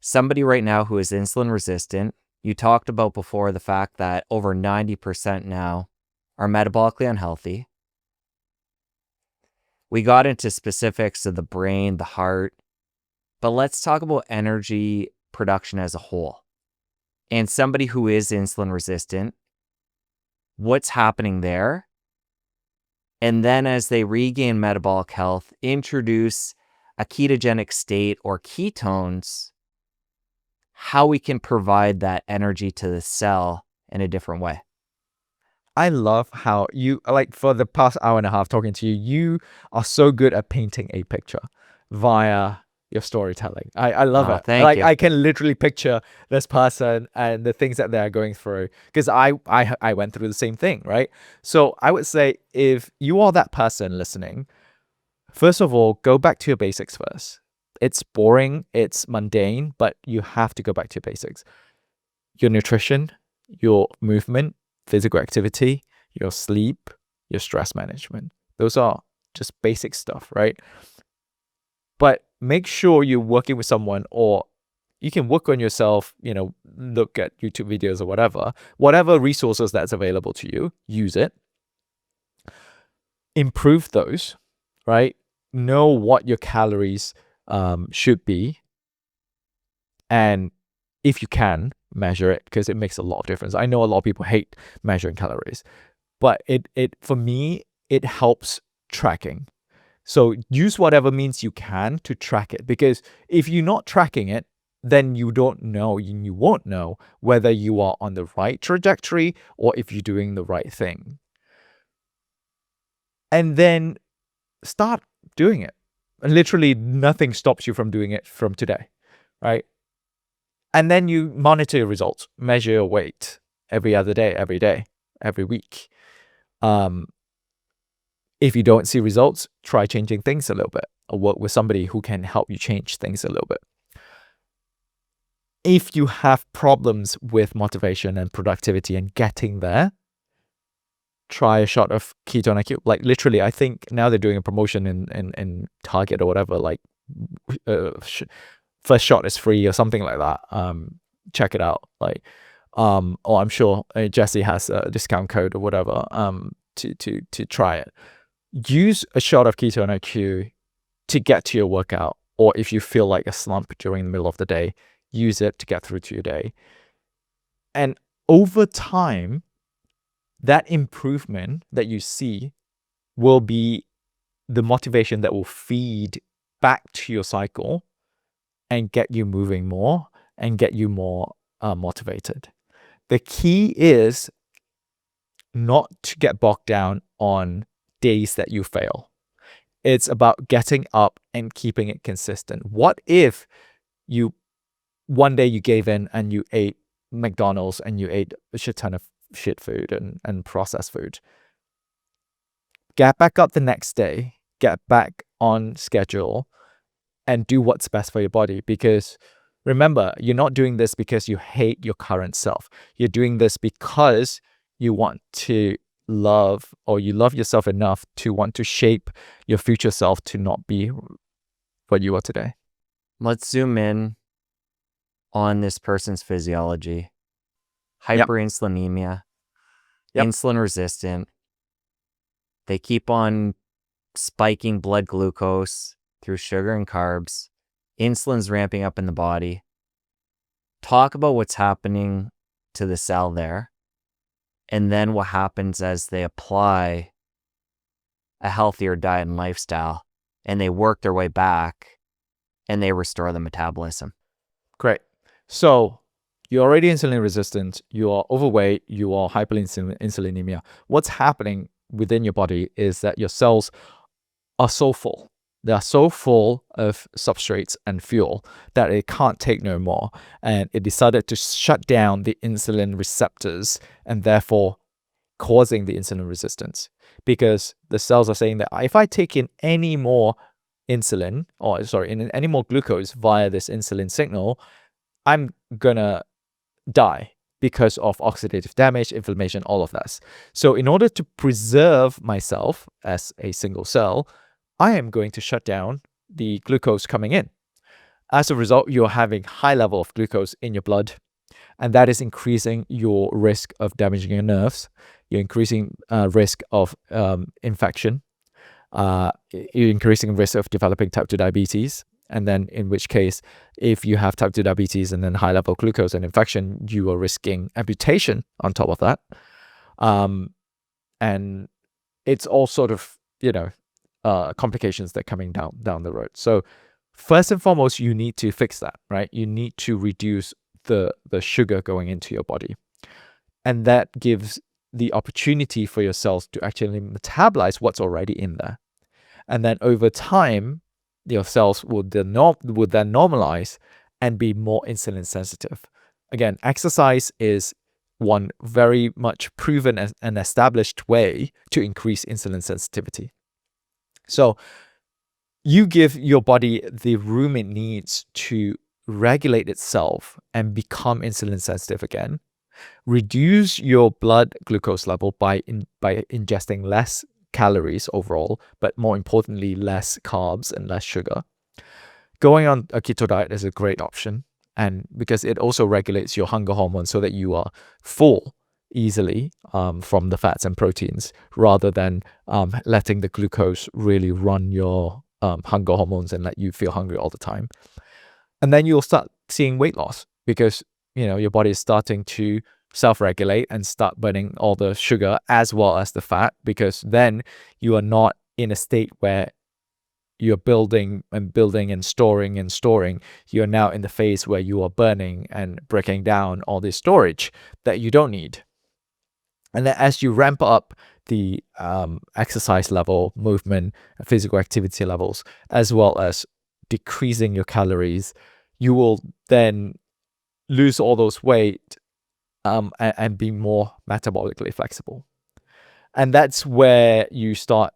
Somebody right now who is insulin resistant, you talked about before the fact that over 90% now are metabolically unhealthy. We got into specifics of the brain, the heart, but let's talk about energy production as a whole. And somebody who is insulin resistant, what's happening there? And then as they regain metabolic health, introduce a ketogenic state or ketones, how we can provide that energy to the cell in a different way. I love how you, like, for the past hour and a half talking to you, you are so good at painting a picture via your storytelling. I love it. Thank you. I can literally picture this person and the things that they're going through, because I went through the same thing, right? So I would say, if you are that person listening, first of all, go back to your basics first. It's boring, it's mundane, but you have to go back to your basics. Your nutrition, your movement, physical activity, your sleep, your stress management. Those are just basic stuff, right? But make sure you're working with someone, or you can work on yourself, look at YouTube videos or whatever resources that's available to you, use it. Improve those, right? Know what your calories should be. And if you can, measure it, because it makes a lot of difference. I know a lot of people hate measuring calories, but it for me, it helps tracking. So use whatever means you can to track it, because if you're not tracking it, then you don't know, you won't know whether you are on the right trajectory or if you're doing the right thing. And then start doing it. And literally nothing stops you from doing it from today, right? And then you monitor your results, measure your weight every other day, every week. If you don't see results, try changing things a little bit, or work with somebody who can help you change things a little bit. If you have problems with motivation and productivity and getting there, try a shot of ketone-iq. Like, literally, I think now they're doing a promotion in Target or whatever, like first shot is free or something like that. Check it out. Like, or I'm sure Jesse has a discount code or whatever to try it. Use a shot of ketone-iq to get to your workout, or if you feel like a slump during the middle of the day, use it to get through to your day. And over time, that improvement that you see will be the motivation that will feed back to your cycle and get you moving more and get you more motivated. The key is not to get bogged down on days that you fail. It's about getting up and keeping it consistent. What if one day you gave in and you ate McDonald's and you ate a shit ton of shit food and processed food? Get back up the next day, get back on schedule, and do what's best for your body. Because remember, you're not doing this because you hate your current self. You're doing this because you want to love, or you love yourself enough to want to shape your future self to not be what you are today. Let's zoom in on this person's physiology. Hyperinsulinemia, insulin resistant. They keep on spiking blood glucose through sugar and carbs. Insulin's ramping up in the body. Talk about what's happening to the cell there, and then what happens as they apply a healthier diet and lifestyle, and they work their way back, and they restore the metabolism. Great. So you're already insulin resistant, you are overweight, you are hyperinsulinemia. What's happening within your body is that your cells are so full. They are so full of substrates and fuel that it can't take no more. And it decided to shut down the insulin receptors, and therefore causing the insulin resistance. Because the cells are saying that if I take in any more insulin, any more glucose via this insulin signal, I'm gonna die because of oxidative damage, inflammation, all of that. So in order to preserve myself as a single cell, I am going to shut down the glucose coming in. As a result, you're having high level of glucose in your blood, and that is increasing your risk of damaging your nerves. You're increasing risk of infection. You're increasing risk of developing type 2 diabetes. And then in which case, if you have type 2 diabetes and then high level glucose and infection, you are risking amputation on top of that. And it's all sort of, complications that are coming down the road. So first and foremost, you need to fix that, right? You need to reduce the sugar going into your body. And that gives the opportunity for your cells to actually metabolize what's already in there. And then over time, your cells would then normalize and be more insulin sensitive. Again, exercise is one very much proven and established way to increase insulin sensitivity. So you give your body the room it needs to regulate itself and become insulin sensitive again. Reduce your blood glucose level by ingesting less calories overall, but more importantly, less carbs and less sugar. Going on a keto diet is a great option, and because it also regulates your hunger hormone so that you are full easily from the fats and proteins, rather than letting the glucose really run your hunger hormones and let you feel hungry all the time. And then you'll start seeing weight loss because your body is starting to self-regulate and start burning all the sugar as well as the fat, because then you are not in a state where you're building and storing. You're now in the phase where you are burning and breaking down all this storage that you don't need. And then as you ramp up the exercise level, movement, physical activity levels, as well as decreasing your calories, you will then lose all those weight and be more metabolically flexible. And that's where you start,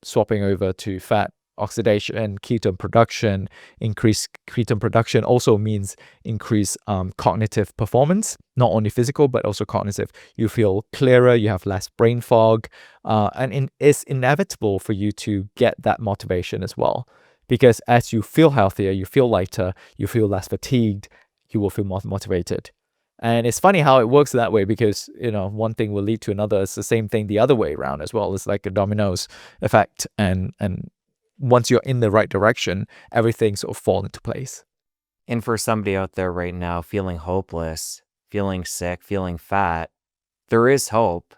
swapping over to fat oxidation and ketone production. Increased ketone production also means increased cognitive performance, not only physical, but also cognitive. You feel clearer, you have less brain fog, and it's inevitable for you to get that motivation as well. Because as you feel healthier, you feel lighter, you feel less fatigued, you will feel more motivated. And it's funny how it works that way, because one thing will lead to another. It's the same thing the other way around as well. It's like a dominoes effect, and once you're in the right direction, everything sort of falls into place. And for somebody out there right now feeling hopeless, feeling sick, feeling fat, there is hope.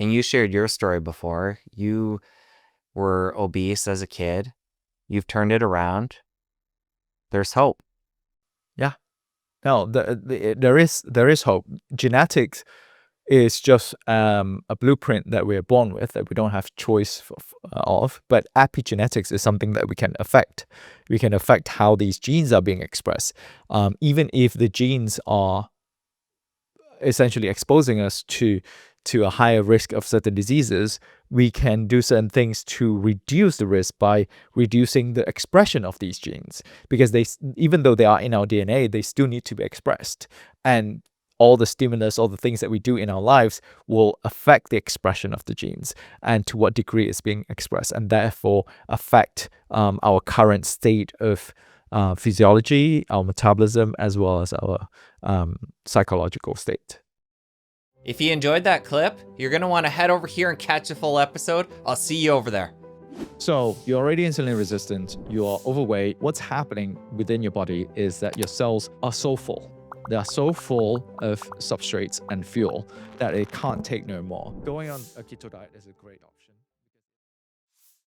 And you shared your story before. You were obese as a kid. You've turned it around. There's hope. Yeah. No, there is hope. Genetics is just a blueprint that we're born with, that we don't have choice of. But epigenetics is something that we can affect. We can affect how these genes are being expressed. Even if the genes are essentially exposing us to a higher risk of certain diseases, we can do certain things to reduce the risk by reducing the expression of these genes, because even though they are in our DNA, they still need to be expressed. And all the stimulus, all the things that we do in our lives will affect the expression of the genes and to what degree it's being expressed, and therefore affect our current state of physiology, our metabolism, as well as our psychological state. If you enjoyed that clip, you're going to want to head over here and catch the full episode. I'll see you over there. So you're already insulin resistant, you're overweight. What's happening within your body is that your cells are so full. They are so full of substrates and fuel that it can't take no more. Going on a keto diet is a great option.